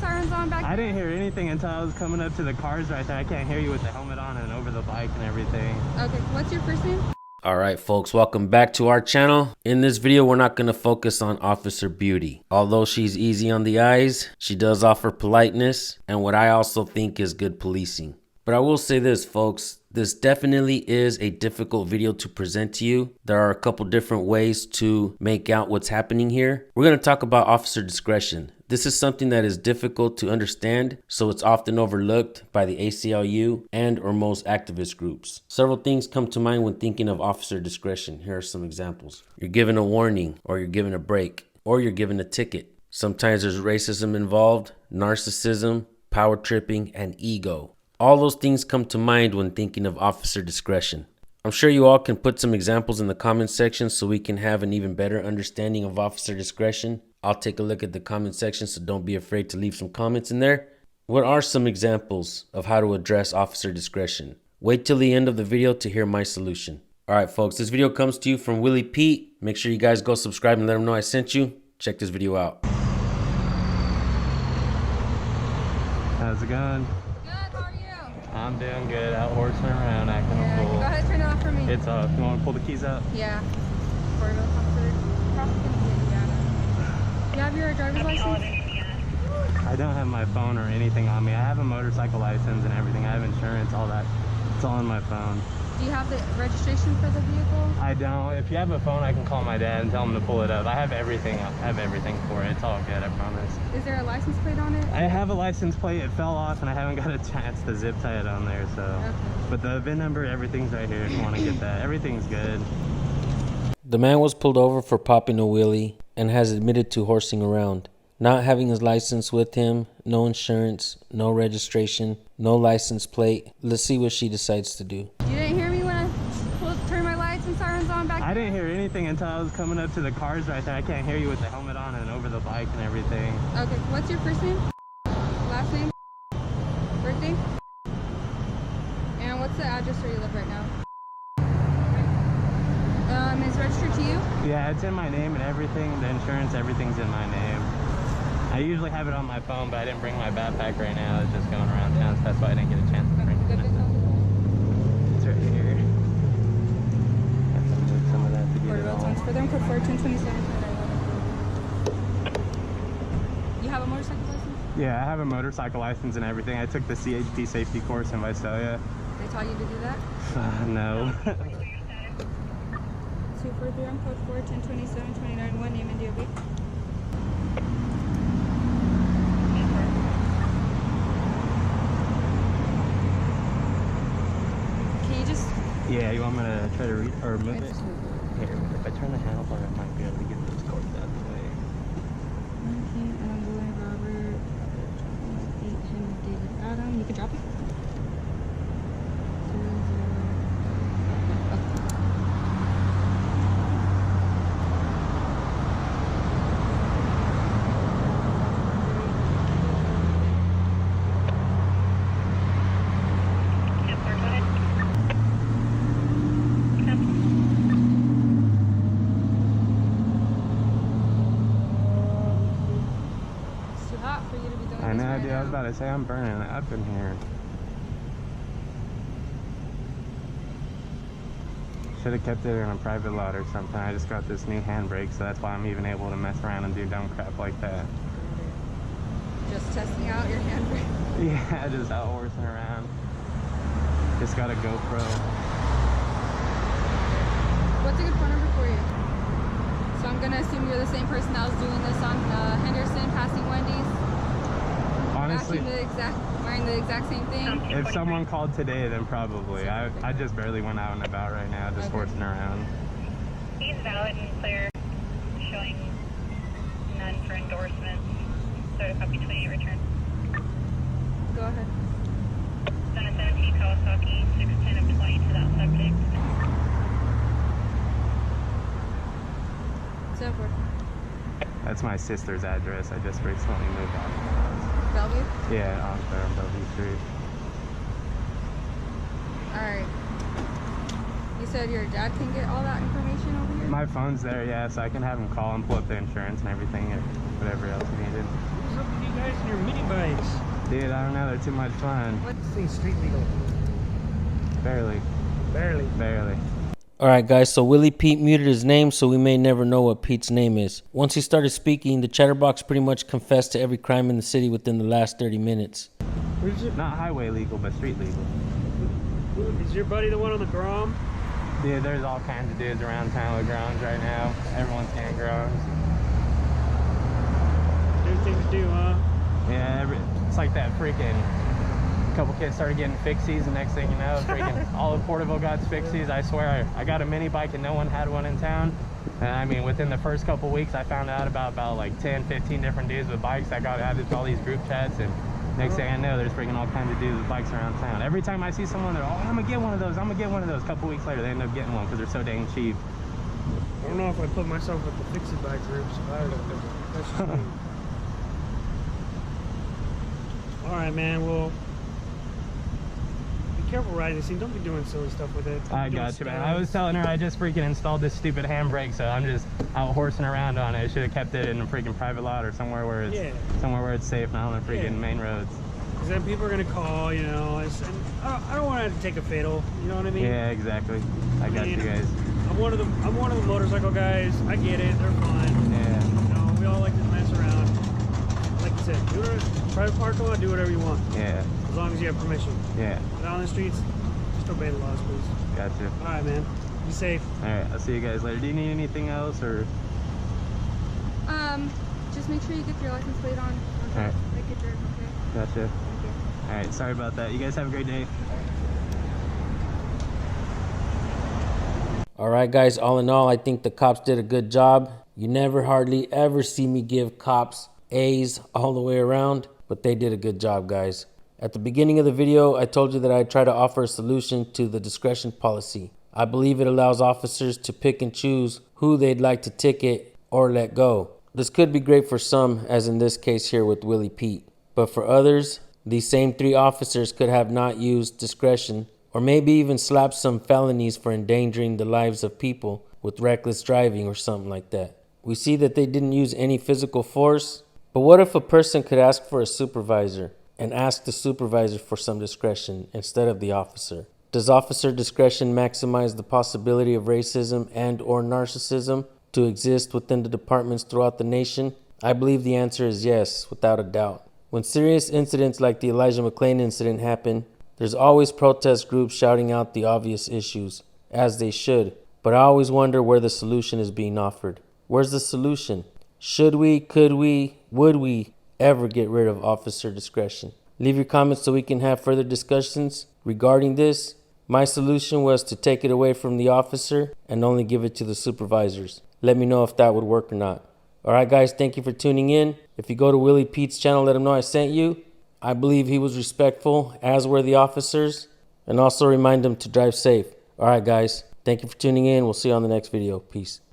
sirens on back there? I didn't hear anything until I was coming up to the cars right there. I can't hear you with the helmet on and over the bike and everything. Okay, what's your first name? Alright folks, welcome back to our channel. In this video, we're not going to focus on Officer Beauty. Although she's easy on the eyes, she does offer politeness and what I also think is good policing. But I will say this, folks, this definitely is a difficult video to present to you. There are a couple different ways to make out what's happening here. We're going to talk about officer discretion. This is something that is difficult to understand, so it's often overlooked by the ACLU and or most activist groups. Several things come to mind when thinking of officer discretion. Here are some examples. You're given a warning, or you're given a break, or you're given a ticket. Sometimes there's racism involved, narcissism, power tripping, and ego. All those things come to mind when thinking of officer discretion. I'm sure you all can put some examples in the comment section so we can have an even better understanding of officer discretion. I'll take a look at the comment section, so don't be afraid to leave some comments in there. What are some examples of how to address officer discretion? Wait till the end of the video to hear my solution. Alright folks, this video comes to you from Willie Pete. Make sure you guys go subscribe and let him know I sent you. Check this video out. How's it going? Good, how are you? I'm doing good. Out horsing around, acting a fool. Go ahead and turn it off for me. It's off. You want to pull the keys out? Yeah. Porterville concert. Probably gonna be Indiana. You have your driver's license? I don't have my phone or anything on me. I have a motorcycle license and everything. I have insurance, all that. It's all on my phone. Do you have the registration for the vehicle? I don't. If you have a phone, I can call my dad and tell him to pull it up. I have everything. I have everything for it. It's all good, I promise. Is there a license plate on it? I have a license plate. It fell off and I haven't got a chance to zip tie it on there, so. Okay. But the VIN number, everything's right here if you want to get that. Everything's good. The man was pulled over for popping a wheelie and has admitted to horsing around. Not having his license with him, no insurance, no registration, no license plate. Let's see what she decides to do. You didn't hear me when I turned my lights and sirens on back there? I didn't hear anything until I was coming up to the cars right there. I can't hear you with the helmet on and over the bike and everything. Okay, what's your first name? Last name? Birthday? And what's the address where you live right now? Is it registered to you? Yeah, it's in my name and everything. The insurance, everything's in my name. I usually have it on my phone, but I didn't bring my backpack right now. It's just going around town, so that's why I didn't get a chance to bring it. It's right here. Have to move some of that to get it all. For them, code 41027. You have a motorcycle license? Yeah, I have a motorcycle license and everything. I took the CHP safety course in Visalia. They taught you to do that? No. 243 on code 41027 291, name and DOB. Can you just... Yeah, you want me to try to read or move it? Just move it. Here, if I turn the handlebar, I might be able to get those cords out of the way. 19, Robert, 8, Henry, David, Adam. You can drop it. 00. I know, dude. I was about to say I'm burning it up in here. Should have kept it in a private lot or something. I just got this new handbrake, so that's why I'm even able to mess around and do dumb crap like that. Just testing out your handbrake. Yeah, just out horsing around. Just got a GoPro. What's a good phone number for you? So I'm gonna assume you're the same person that was doing this on Henderson, passing Wendy's. Honestly, wearing the exact same thing. if someone called today, then probably. I just barely went out and about right now, just horsing around. He's valid and clear, showing none for endorsements. Photocopy 28 return. Go ahead. Send a 17 Kawasaki, 610 of 20 to that subject. So for That's my sister's address. I just recently moved out of the house. Bellevue? Yeah, on Bellevue Street. Alright. You said your dad can get all that information over here? My phone's there, yeah, so I can have him call and pull up the insurance and everything, or whatever else he needed. What's up with you guys and your mini bikes? Dude, I don't know. They're too much fun. This thing's street legal. Barely. Barely. Barely. Alright guys, so Willie Pete muted his name, so we may never know what Pete's name is. Once he started speaking, the chatterbox pretty much confessed to every crime in the city within the last 30 minutes. Not highway legal, but street legal. Is your buddy the one on the Grom? Dude, there's all kinds of dudes around town with groans right now. Everyone's getting groans. Do things to do, huh? Yeah, it's like that freaking... A couple kids started getting fixies, and next thing you know, freaking all of Porterville got fixies. I swear, I got a mini bike and no one had one in town. And I mean, within the first couple weeks, I found out about like 10, 15 different dudes with bikes. I got added to all these group chats, and next thing I know, there's freaking all kinds of dudes with bikes around town. Every time I see someone, they're, oh, I'm gonna get one of those, I'm gonna get one of those. A couple weeks later, they end up getting one because they're so dang cheap. I don't know if I put myself with the fixie bike groups. I don't know. That's just me. All right, man. Well, be careful riding this thing. Don't be doing silly stuff with it. I got you, man. I was telling her I just freaking installed this stupid handbrake, so I'm just out horsing around on it. I should have kept it in a freaking private lot or somewhere where it's safe, not on the freaking main roads. Because then people are gonna call, you know. And I don't want to take a fatal. You know what I mean? Yeah, exactly. I got you guys. I'm one of the motorcycle guys. I get it. They're fun. Yeah. You know, we all like to mess around. Like you said, do whatever, private parking lot, do whatever you want. Yeah. As long as you have permission. Yeah. But on the streets, just obey the laws, please. Gotcha. All right, man. Be safe. All right. I'll see you guys later. Do you need anything else, or? Just make sure you get your license plate on. All right. Make it yours, okay? Gotcha. Thank you. All right. Sorry about that. You guys have a great day. Alright guys, all in all, I think the cops did a good job. You never hardly ever see me give cops A's all the way around, but they did a good job, guys. At the beginning of the video, I told you that I'd try to offer a solution to the discretion policy. I believe it allows officers to pick and choose who they'd like to ticket or let go. This could be great for some, as in this case here with Willie Pete. But for others, these same 3 officers could have not used discretion, or maybe even slapped some felonies for endangering the lives of people with reckless driving or something like that. We see that they didn't use any physical force, but what if a person could ask for a supervisor and ask the supervisor for some discretion instead of the officer? Does officer discretion maximize the possibility of racism and or narcissism to exist within the departments throughout the nation? I believe the answer is yes, without a doubt. When serious incidents like the Elijah McClain incident happen, there's always protest groups shouting out the obvious issues, as they should, but I always wonder where the solution is being offered. Where's the solution? Should we, could we, would we ever get rid of officer discretion? Leave your comments so we can have further discussions regarding this. My solution was to take it away from the officer and only give it to the supervisors. Let me know if that would work or not. Alright guys, thank you for tuning in. If you go to Willie Pete's channel, let him know I sent you. I believe he was respectful, as were the officers, and also remind them to drive safe. Alright guys, thank you for tuning in. We'll see you on the next video. Peace.